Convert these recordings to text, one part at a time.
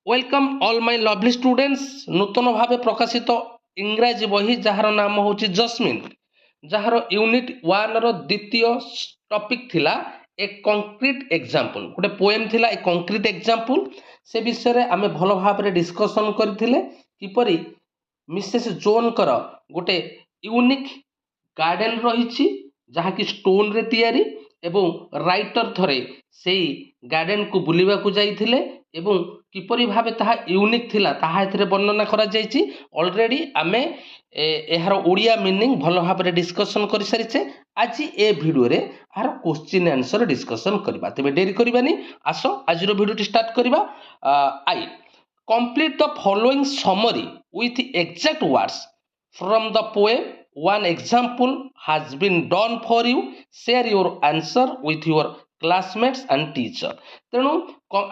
Welcome all my lovely students नूतन भाव प्रकाशित इंग्राजी बही जार नाम हूँ जस्मिन जार यूनिट 1 द्वितीय टॉपिक थिला ए कंक्रीट एग्जांपल गोटे पोएम थिला ए कंक्रीट एग्जांपल से विषय रे आमे भल भाव रे डिस्कशन करथिले किपरि मिसेस जोन कर गोटे यूनिक गार्डन रही जहाँ कि स्टोन रे तैयारी एवं राइटर थरे सेई गार्डन को बुलिबा को जाइथिले एवं किपरि भावे ताहा यूनिक थिला ताहा एथरे वर्णना करा जायछि ऑलरेडी आमे एहार ओडिया मीनिंग भल भाव रे डिस्कशन करि सारिछे आज ए वीडियो रे आर क्वेश्चन आंसर डिस्कशन करबा तबे देरी करबानी आसो आज रो वीडियो स्टार्ट करबा आई complete the following summary with exact words from the poem one example has been done for you share your answer with your classmates and teacher तेणु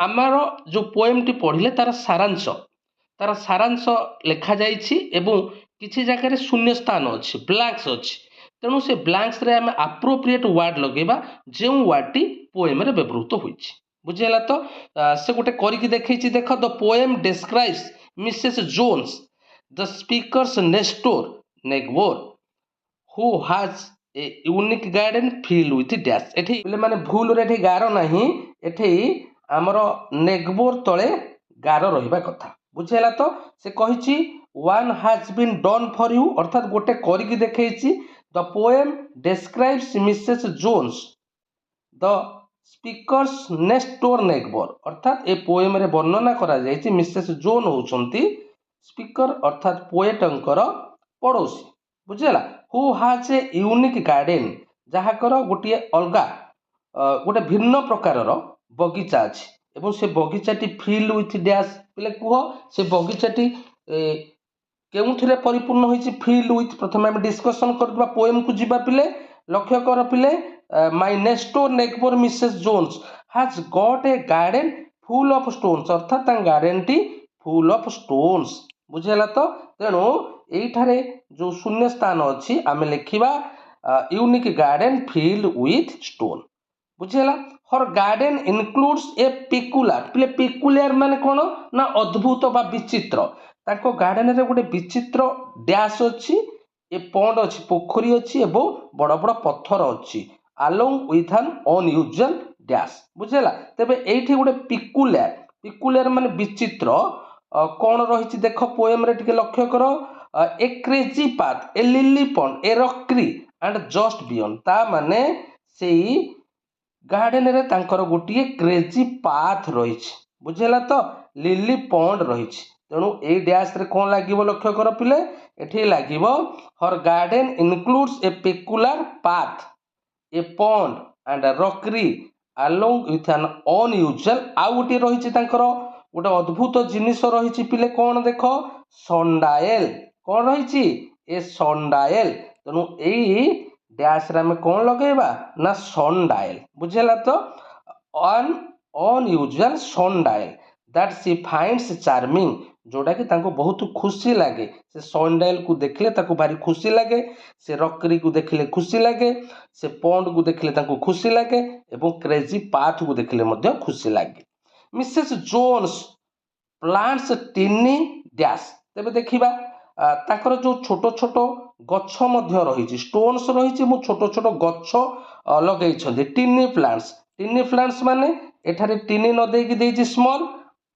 आमर जो poem T पढ़िले तार सारांश लिखा जाइछि एवं किछि जगह रे शून्य स्थान अछि ब्लैंक्स अछि तेणु से ब्लैंक्स रे हम एप्रोप्रिएट वर्ड लगेबा जे वर्ड टी पोएम रे व्यवहृत होइछि बुझिला तो से गोटे करिकि देखैछि देख the poem describes Mrs Jones the speaker's next door neighbour who has a unique garden filled with dash एठी माने भूल रे एठी गारो नाही एठी हमरो नेगबोर तळे गारो रहिबा कथा बुझेला तो से कहिछि one has been done for you अर्थात गोटे करिकि देखैछि the poem describes Mrs. Jones the speakers next door neighbor अर्थात ए पोएम रे वर्णना करा जायछि मिसेस जोन होउछंती स्पीकर अर्थात पोएटंकर पड़ोसी बुझेला who has a unique garden जहाँकर गोटे अलगा गोटे भिन्न प्रकार बगीचा अच्छी एवं से बगीचाटी फिल विथ डैश पिले कह से बगीचाटी केउथिरे परिपूर्ण होइछि फिल विथ प्रथम हम डिस्कशन करबा पोएम को जिबा पिले लक्ष्य कर पिले my next door neighbour Mrs Jones has got a garden full of stones अर्थात गार्डन टी फुल ऑफ स्टोन्स बुझेला तो तेणु एठारे जो शून्य स्थान अच्छी आम लिखा unique garden filled with stone बुझेला हर गार्डन इनक्लूड्स ए पिकुलार पिले पिकुलियर माने कोन ना अद्भुत बा विचित्र ताको गार्डन रे गोटे विचित्र डैश अच्छी ए पॉन्ड अच्छी पोखरी अच्छी एवं बड़ बड़ पत्थर अच्छी along with an unusual dash बुझेला तेबे एठी गोटे पिकुलियर माने विचित्र कौन रही देख पोएम रे टिके लक्ष्य कर a crazy path a lily pond a rockery and just beyond ता माने सेई गार्डन रे तांकर गोटिए क्रेजी पाथ रही बुझेला तो लिली पॉन्ड रही तेणु ए डैश रे कौन लागिवो लक्ष्य कर पिले एठी लागिवो her garden includes a peculiar path a pond and rockery along with an unusual आउ गोटे रही तांकर गोटे अद्भुत जिनिस रही पिले कौन देख संडाएल कौन रही ए संडाएल तेणु यही डैश रे कौन लगेबा ना संडाएल बुझेला तो an unusual sundial that she finds charming जोड़ा कि तांको बहुत खुशी लगे से संडाएल को देखले ताको भारी खुशी लगे से रॉकरी को देखले खुशी लगे से पॉन्ड को देखले ताको खुशी लगे एवं क्रेजी पाथ को देखले मध्य खुशी लगे Mrs Jones plants tiny dash तेबे देखिबा ताकर जो छोट छोट गछ मध्य रही स्टोन्स रही मु छोट छोट गछ लगे टिनी प्लांट्स माने एठारे टिनी न देकी देछि स्मॉल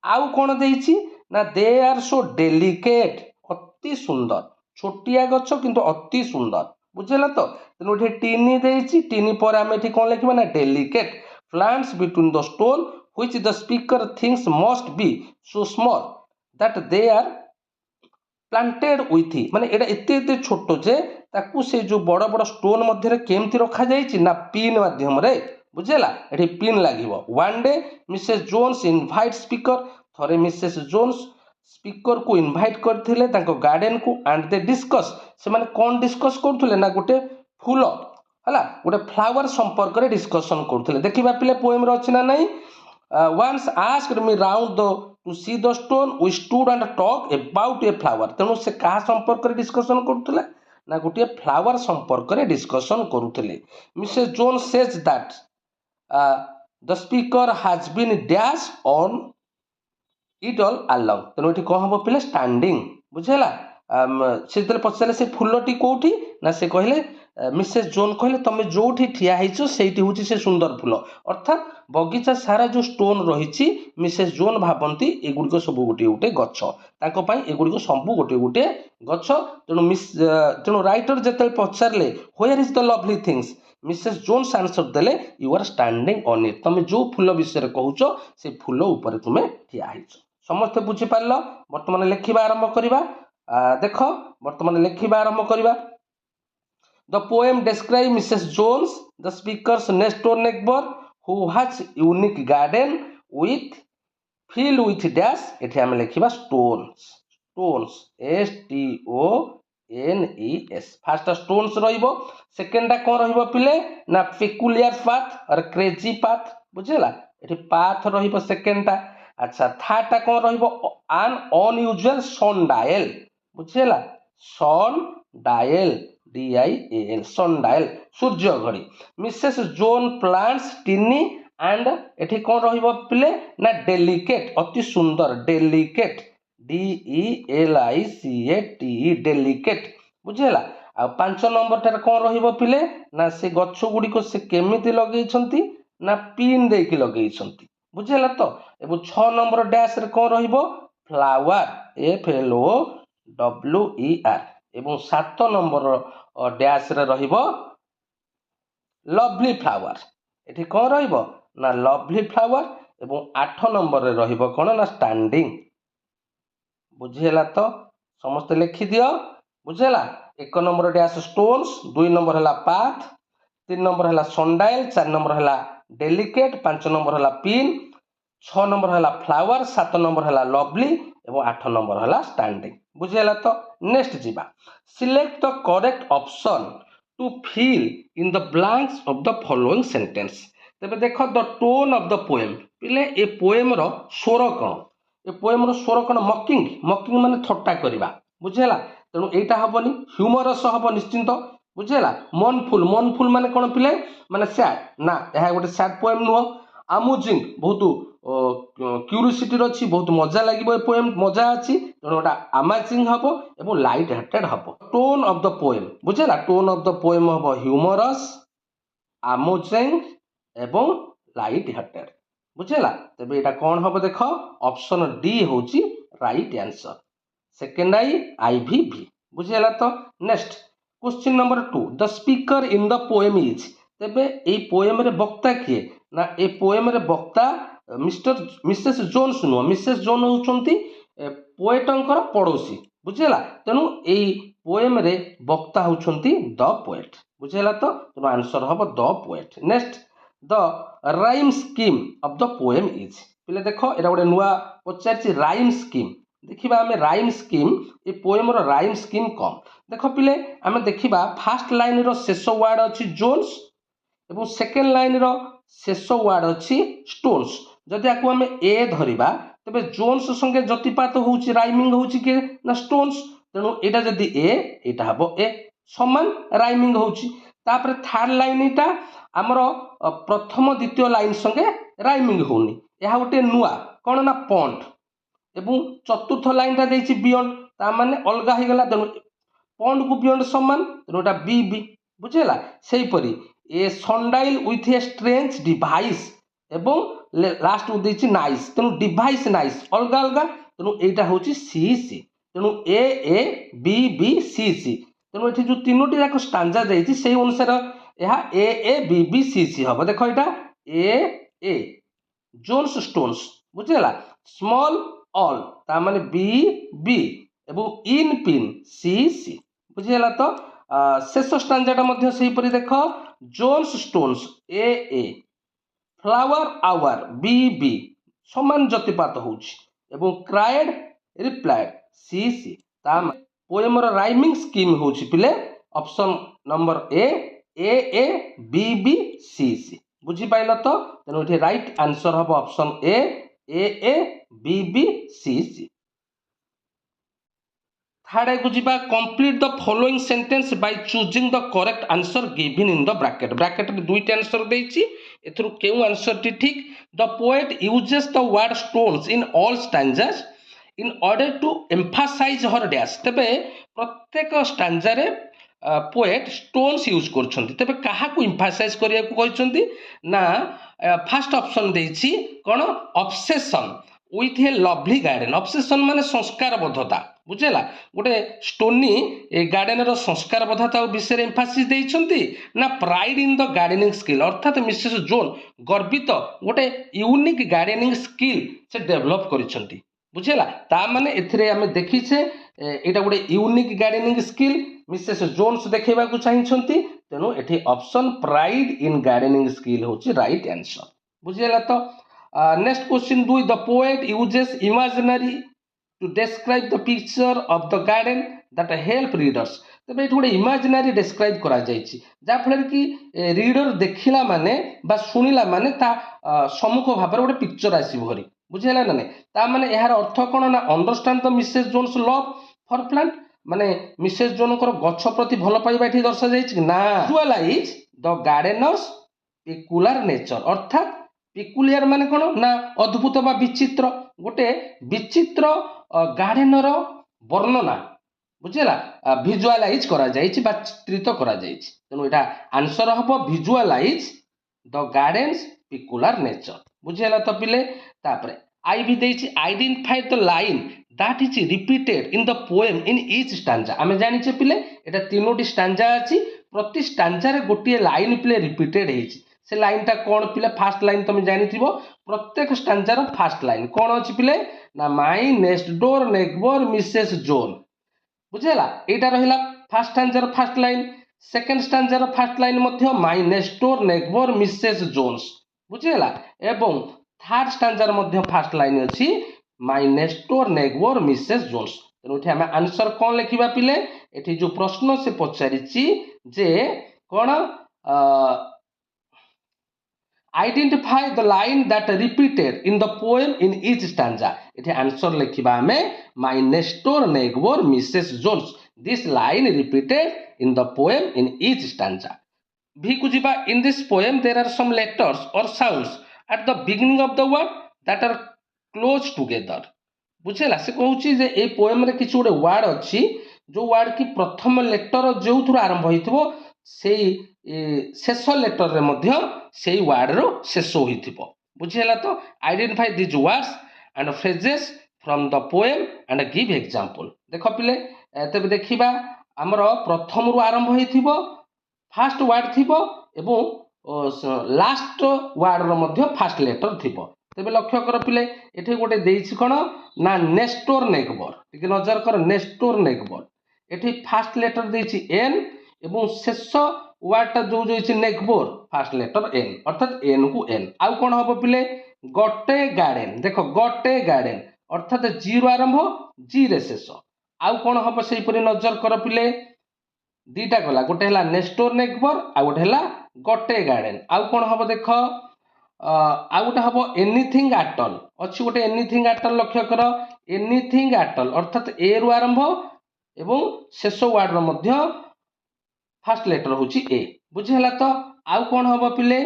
आउ कोन देछि ना दे आर सो डेलिकेट अति सुंदर छोटिया गछ किंतु अति सुंदर बुझेला तो तेनु एठी टिनी देछि टिनी पर हम एठी कोन लिखिबा ना delicate plants between the stone which the speaker thinks must be so small that they are planted with माने एटा एते एते छोटो जे ताकू से जो बड़ बड़ स्टोन मध्य रे केमति रखा जायछि ना पिन माध्यम रे बुझेला एठी पिन लागिवो one day Mrs Jones invite speaker थरे मिसेस जोन्स स्पीकर को इनवाइट करथिले तांको गार्डन को एंड दे डिस्कस से माने कोन डिस्कस करथुले ना गोटे फूल हला गोटे फ्लावर संपर्क रे डिस्कशन करथुले देखिबा पिले पोएम रे अछि ना नहीं once asked me round to see the stone we stood and talked about a flower तेणु से कहा संपर्क रे डिस्कशन करुले ना गोटे फ्लावर संपर्क रे डिस्कशन करुले Mrs Jone says that the speaker has been dash on it all along तेणु ये कौन हम पे स्टैंडिंग बुझेगा से जो पचारे से फुलटी कौटी ना से कहले मिसेस जोन कहले तुम जो ठिया से हूँ से सुंदर फुल अर्थात बगीचा सारा जो स्टोन रही मिसेस जोन भावती एगुड़िक सब गोटे गोटे गछ एगुड़िक सब गोटे गोटे गछ तेणु तेणु राइटर जिते पचारे where is the lovely things Mrs Jones answer देले you are standing on it तुम जो फुल विषय कहूच से फुल उपर तुम्हें ठिया समस्ते बुझीपार बर्तमान लेखा आरंभ करवा देख बर्तमान लेखा आरंभ करवा The poem describes Mrs. Jones, the speaker's next door neighbor, who has unique garden with filled with dash. एठी आमे लेखिबा stones. Stones. S-T-O-N-E-S. First stones रहिबो. Second कोन रहिबो पिले ना peculiar path और crazy path. बुझिला एठी path रहिबो second टा. अच्छा थर्ड टा कोन रहिबो an unusual sundial. बुझिला sundial. DIAL sundial सूर्य घड़ी मिसेस जोन प्लांट्स टिनी एंड एठी कौन रहिबो पिले ना डेलिकेट अति सुंदर डेलिकेट DELICATE डेलिकेट बुझेला आ 5 नंबर टार कौन रहिबो पिले ना से गच्छ गुडी को से केमिति लगेई छंती ना पिन दे की लगेई छंती बुझेला तो एबो 6 नंबर डैश रे कौन रहिबो फ्लावर FLOWER एवं 7 नंबर डैश रे रहिबो लवली फ्लावर एठी कौन रहिबो ना लवली फ्लावर एवं 8 नंबर रे रहिबो कोन ना स्टैंडिंग बुझेला तो समस्त लिखि दियो बुझेला 1 नंबर डैश स्टोन्स 2 नंबर हला पाथ 3 नंबर हला सनडाइल 4 नंबर हला डेलिकेट 5 नंबर हला पिन 6 नंबर हला फ्लावर 7 नंबर हला लवली एवं 8 नंबर हला स्टैंडिंग बुझेला तो नेक्स्ट जीवा select the correct option to fill in the blanks of the following sentence तबे देखो the tone of the poem पिले ए पोएम रो स्वर कोन ए पोएम रो स्वर कोन मॉकिंग मॉकिंग माने थट्टा करबा बुझेला तेनु एटा हबनी ह्यूमरस हबो निश्चिंत बुझेला मनफुल माने कोन पिले माने सैड ना एहा गोटे सैड पोएम नुहो अमुजिंग बहुत क्यूरियोसिटी रछि बहुत मजा लागिबो ए पोएम मजा अछि तेणु एटा अमेजिंग हबो एवं लाइट हार्टेड हबो टोन ऑफ द पोएम बुझेला टोन ऑफ द पोएम हबो ह्यूमरस अमेजिंग एवं लाइट हार्टेड बुझेला तबे एटा कोन हबो देखो ऑप्शन डी होची राइट आंसर सेकंड IVV बुझेला तो next question number 2 the speaker in the poem is तबे ए पोएम रे वक्ता किए ना ए पोएम रे वक्ता मिसेस जोन्स नुह मिसेस जोन होचंती पोएटंकर पड़ोसी बुझेला तेणु एई पोएम रे वक्ता होचंती द पोएट बुझेला तो तेणु आंसर हबो the poet next the rhyme scheme of the poem is पिले देखो एटा गोटे नुआ पचारची राइम स्कीम देखिबा हमें राइम स्कीम ए पोएम रो राइम स्कीम कम देखो पिले हमें देखिबा फर्स्ट लाइन रो शेष वर्ड अछि जोन्स एवं सेकेंड लाइन रो शेष वर्ड अछि स्टोन्स जदि आकु हमें ए धरिबा तबे जोन्स संगे जतिपात होउची राइमिंग होउची के ना स्टोन्स तेणु एटा जदि एटा हबो ए समान राइमिंग होउची तापर थर्ड लाइन इटा हमरो प्रथम द्वितीय लाइन संगे राइमिंग होउनी एहा गोटे नुआ कोन ना पॉइंट एवं चतुर्थ लाइन टा देछि बियॉन्ड ता माने अलगा ही गला तेणु पॉइंट को बियॉन्ड समान तेणु एटा बी बुझेला सेही परी a sundial with a strange device एवं लास्ट को देछि नाइस तेणु डिवाइस नाइस अलगा अलगा तेणु एटा होछि सी तेणु A C तेणु एठी जो तीनोटी जाक स्टांजा देछि सेही अनुसार एहा A हबो देखो एटा A जोन्स स्टोन्स बुझेला स्मॉल ऑल ता माने B एवं इन पिन C बुझेला तो शेष स्टांजाटा मध्य सेही परि देखो Jones stones A flower hour B समान जतिपात होउछि एवं क्राइड रिप्लाइड C ता पोएम रो राइमिंग स्कीम होउछि पिले option number A B C बुझी पाइल तो तेणु एठी राइट आंसर हबो option A B C third को जीवा complete the following sentence by choosing the correct answer given in the bracket bracket रे दुईटा आंसर देछि एथरु केउ आंसर टी ठीक the poet uses the word stones in all stanzas in order to emphasize her dash तेबे प्रत्येक stanza रे पोएट स्टोन्स यूज करछन्ती तेबे काहा को एम्फासाइज करिया को कहछन्ती ना फर्स्ट ऑप्शन देछि कोन obsession with a lovely garden obsession माने संस्कार बद्धता बुझेला गोटे स्टोनी ए गार्डन रो संस्कार बद्धता विषय एम्फासिस देइछन्ती ना pride in the gardening skill अर्थात मिसेस जोन गर्वित गोटे यूनिक गार्डनिंग स्किल से डेवलप करिछन्ती बुझेला ता माने एथिरे हमें देखिछे एटा गोटे unique gardening skill Mrs Jones देखेबा को चाहिछन्ती तेनु एठी option pride in gardening skill होची राइट आंसर बुझेला तो next question 2 the poet uses imaginary to describe the picture of the garden that help readers तबे एठी गोटे इमेजिनरी डिस्क्राइब करा जायछि जा फलर कि रीडर देखिला माने बा सुनिला माने ता सम्मुख भाबर गोटे पिक्चर आसी भरी बुझेला ना ता माने एहार अर्थ कोन ना understand the Mrs Jones love for plant माने मिसेस जोनकर गछ प्रति भल पाइबा एठी दर्शा जायछि ना visualize the gardener's peculiar nature अर्थात पिकुलियर माने कोन ना अद्भुत बा विचित्र गोटे विचित्र गार्डनर वर्णना बुझेला विजुअलाइज करा जायछि बा चित्रित करा जायछि तेनु एटा आंसर हबो visualise the gardens peculiar nature बुझेला तो पिले तापरे आई भी देछि identify the line that is repeated in the poem in each stanza आमे जानिछे पिले एटा तीनोटी स्टैंजा अछि प्रति स्टैंजा रे गोटे लाइन पिले रिपीटेड हेछि से लाइन टा कौन पिले फास्ट लाइन तुम जानी थी प्रत्येक स्टैंजार फास्ट लाइन कौन अच्छी पिले ना my next door neighbour Mrs Jone बुझेला एटा रहिला फास्ट स्टैंजार फास्ट लाइन सेकंड स्टैंजार फास्ट लाइन मध्य my next door neighbour Mrs Jones बुझेला एवं थर्ड स्टैंजार मध्य फास्ट लाइन अच्छी my next door neighbour Mrs Jones तेणु एठी हम आंसर कौन लिखिबा पिले एठी जो प्रश्न से पचारिछि जे कौन identify the line that repeated in the poem in each stanza एठी आंसर लिखिबा हमें my next door neighbor Mrs. Jones this line repeated in the poem in each stanza भी को जिबा in this poem there are some letters or sounds at the beginning of the word that are close together बुझेला से कहूची जे ए poem रे किछ गोटे word अछि जो वर्ड की प्रथम लेटर जो थुर आरंभ होइथिबो सेई शेष लेटर रे मध्य सेई वर्ड रो शेष होइथिबो बुझेला तो identify this words and phrases from the poem and give example देखो पिले तबे देखिबा हमर प्रथम रु आरंभ होइथिबो फर्स्ट वर्ड थिबो एवं लास्ट वर्ड रो मध्य फर्स्ट लेटर थिबो तबे लक्ष्य कर पिले एठी गोटे देइछि कोन ना नेस्टोर नेगबर टिके नजर कर नेस्टोर नेगबर एठी फर्स्ट लेटर देइछि एन एवं शेष वर्डटा जो जोइछि नेगबर फर्स्ट लेटर एन अर्थात एन को एन आउ कोन हबो पिले गोटे गार्डन देखो गोटे गार्डन अर्थात जी रो आरंभ जी रे शेष आउ कोन हबो सेही परि नजर कर पिले दीटा गला गोटे हला नेस्टोर नेगबर आ गोटे हला गोटे गार्डन आउ कोन हबो देखो आउ गोटे हबो एनीथिंग एट ऑल अछि गोटे एनीथिंग एट ऑल लक्ष्य कर एनीथिंग एट ऑल अर्थात ए रो आरंभ एवं शेष वर्ड रो मध्य फर्स्ट लेटर होची ए बुझेला तो आउ कोन हबो पिले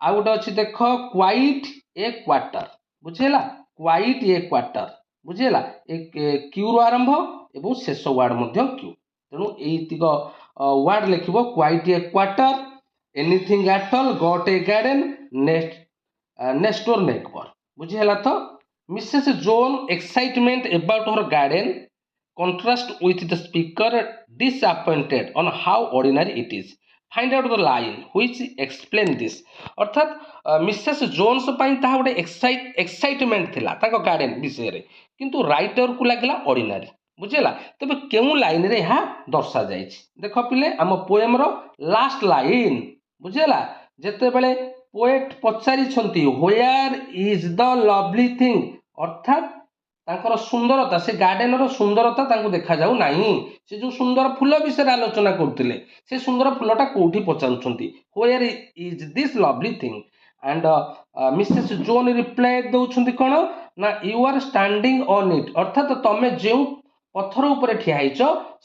आउ गोटे अछि देखो क्वाइट ए क्वार्टर बुझेला क्वाइट ए क्वार्टर बुझेला एक क्यू रो आरंभ एवं शेष वर्ड मध्य क्यू तेनु एतिक वर्ड लिखिबो quite a quarter anything at all got a garden next door neighbour बुझेला तो Mrs Jone excitement about her garden contrast with the speaker disappointed on how ordinary it is find out the line which explain this अर्थात Mrs Jones पई ता गोटे excitement थिला ताको garden विषय रे किंतु राइटर को लागला ऑर्डिनरी बुझेला तबे केउ लाइन रे हा दर्शा जायछि देखो पिले हम पोएम रो लास्ट लाइन बुझेला जेते बेले पोएट पचारि छंती where is the lovely thing अर्थात तांकर सुंदरता से गार्डन रो सुंदरता तांको देखा जाऊ नाही से जो सुंदर फूल विषय आलोचना करथिले से सुंदर फूलटा कोठी पचाउछंती where is this lovely thing and Mrs Jone reply दउछंती कोन ना you are standing on it अर्थात तमे जेउ पत्थर उपरे ठिया होइछ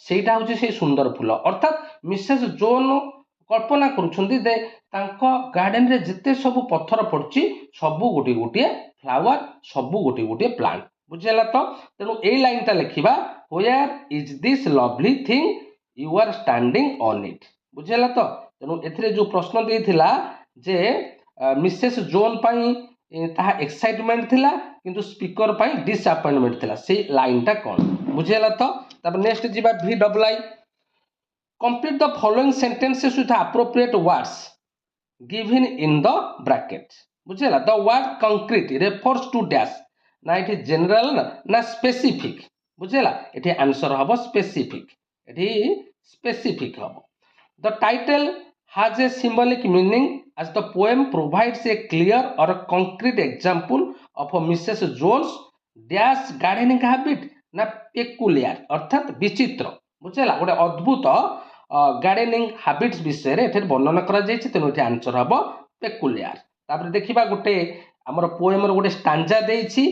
सेटा होची से सुंदर फूल अर्थात मिसेस जोन कल्पना करुछंती दे तांको गार्डन रे जिते सब पत्थर पड़ची सब गोटे गोटे फ्लावर सब गोटे गोटे प्लांट बुझेला तो तेणु ए लाइन टा लिखिबा where is this lovely thing you are standing on it बुझेला तो तेणु एथिरे जो प्रश्न देइथिला जे मिसेस जोन पाई ताहा एक्साइटमेंट थिला किंतु स्पीकर पाई डिसअपॉइंटमेंट थिला से लाइन टा कोन बुझेला तो तब नेक्स्ट जीवा भी double I complete the following sentences with appropriate words given in the bracket बुझेला the word concrete refers to dash ना इठी general ना specific बुझेला इठी आंसर हबो specific इठी specific हबो the title has a symbolic meaning as the poem provides a clear or a concrete example of a Mrs. Jones dash gardening habit ना peculiar अर्थात विचित्र बुझेला गोटे अद्भुत गार्डनिंग हैबिट्स विषय रे एथे वर्णना करा जायछि तेनु एथे आंसर हबो पेकुलियर तापर देखिबा गोटे हमर पोएम रो गोटे स्टांजा देछि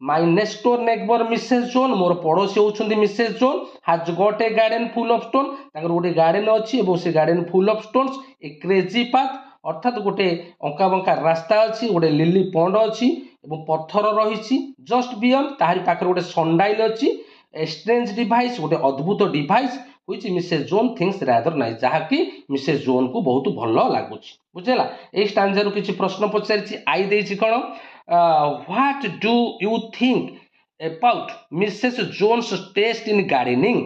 my next door neighbour Mrs Jone मोर पड़ोसी होउछन्ती Mrs Jone has got a garden full of stone ताकर गोटे गार्डन अछि एबो से garden full of stones a crazy path अर्थात गोटे अंका बंका रास्ता अछि गोटे लिली पॉन्ड अछि एबो पत्थर रहिछि जस्ट बियॉन्ड ताहारी पाकर गोटे सनडाइल अछि ए स्ट्रेंज डिवाइस गोटे अद्भुत device which Mrs. Jones thinks rather nice जहा कि मिसेस जोन को बहुत भलो लागुछि बुझेला ए स्टांजा रो किछि प्रश्न पचारिछि आई देछि कोन what do you think about Mrs Jones taste in gardening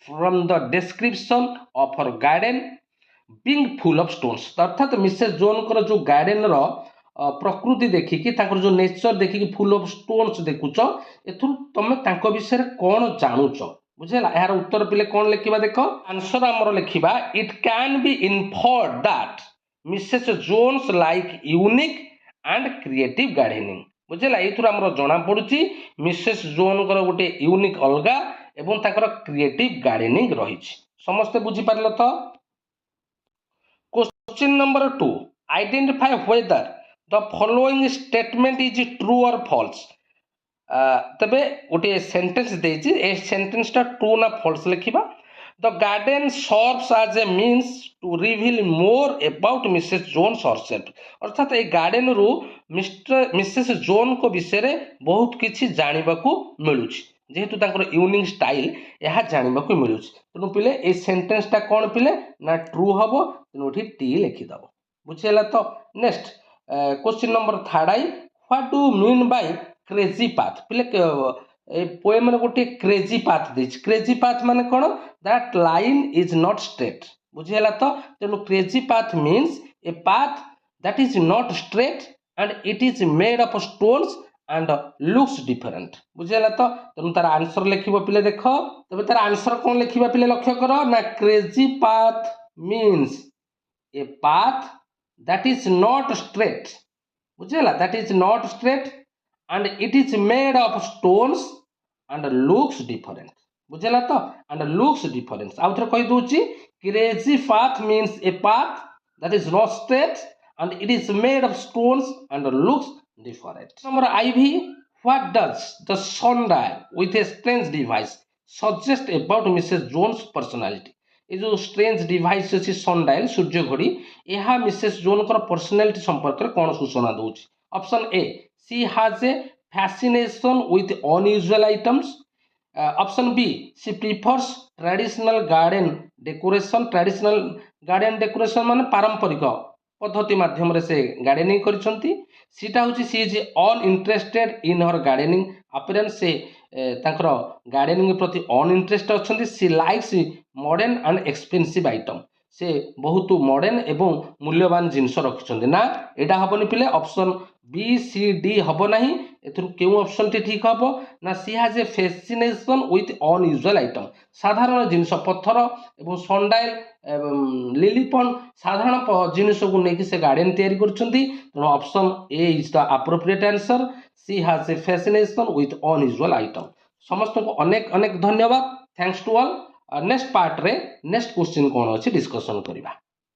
from the description of her garden being full of stones अर्थात मिसेस जोन कर जो गार्डन रो प्रकृति देखिकी ताकर जो नेचर देखिकी फुल ऑफ स्टोन्स देखुछ एथु तमे तांको विषय कोन जानुछ बुझेला यार उत्तर पिले कौन लिखिबा देखो आंसर हमर लिखिबा it can be inferred that Mrs Jones like unique and creative gardening बुझेला एथुर हमर जणा पडुची मिसेस जोन कर गोटे यूनिक अलगा एवं ताकर क्रिएटिव गार्डनिंग रहिछि समस्त बुझी पारलो तो question number 2 identify whether the following statement is true और फॉल्स तबे गोटे सेंटेंस देछि ए सेंटेंस टा ट्रू ना फॉल्स लिखिबा the garden serves as a means to reveal more about Mrs Jones herself अर्थात ए गार्डन रु मिसेस जोन को विषय रे बहुत किछि जानिबा को मिलुछि जेहेतु तांकर यूनिक स्टाइल यह जानिबा को मिलुछि तनु पिले ए सेंटेंस टा कोन पिले ना ट्रू हबो तनु उठी टी लिखि दबो बुझियला तो next question number 3 I what do mean by crazy path पिले ए पोएम रे गोटे क्रेजी पाथ देछि क्रेजी पाथ माने कोन that line is not straight बुझियला तो तेनु crazy path means a path that is not straight and it is made of stones and looks different बुझियला तो तेनु तार आंसर लिखिबो पिले देखो तबे तार आंसर कोन लिखिबा पिले लक्ष्य करो ना crazy path means a path that is not straight बुझियला that is not straight and it is made of stones and looks different बुझेला तो and looks different आउ थरे कहि दोछि crazy path means a path that is not straight and it is made of stones and looks different number IV what does the sundial with a strange device suggest about Mrs. Jones personality ए जो strange device अछि sundial सूर्य घड़ी एहा Mrs Jone कर personality संपर्क रे कोन सूचना दोछि option A she has a fascination with unusual items option B she prefers traditional garden decoration माने पारंपरिक पद्धति माध्यम रे से गार्डनिंग करिसंती सीटा होची she is uninterested in her gardening appearance से तांकर गार्डनिंग प्रति अनइंटरेस्टेड अछंती she likes modern and expensive item से बहुत मॉडर्न एवं मूल्यवान जिनस रखिसंती ना एटा हबनी पिले ऑप्शन बी सी डी हबो नाही एथुर केउ ऑप्शन टी ठीक हबो ना she has a fascination with unusual item साधारण जिनस पत्थर एवं सनडाइल लिली पॉन्ड साधारण जिनस को नेकी से गार्डन तयारी करछंती तो option A is the appropriate answer she has a fascination with unusual item समस्त को अनेक अनेक धन्यवाद thanks to all next part रे नेक्स्ट क्वेश्चन कोन अछि डिस्कशन करिबा।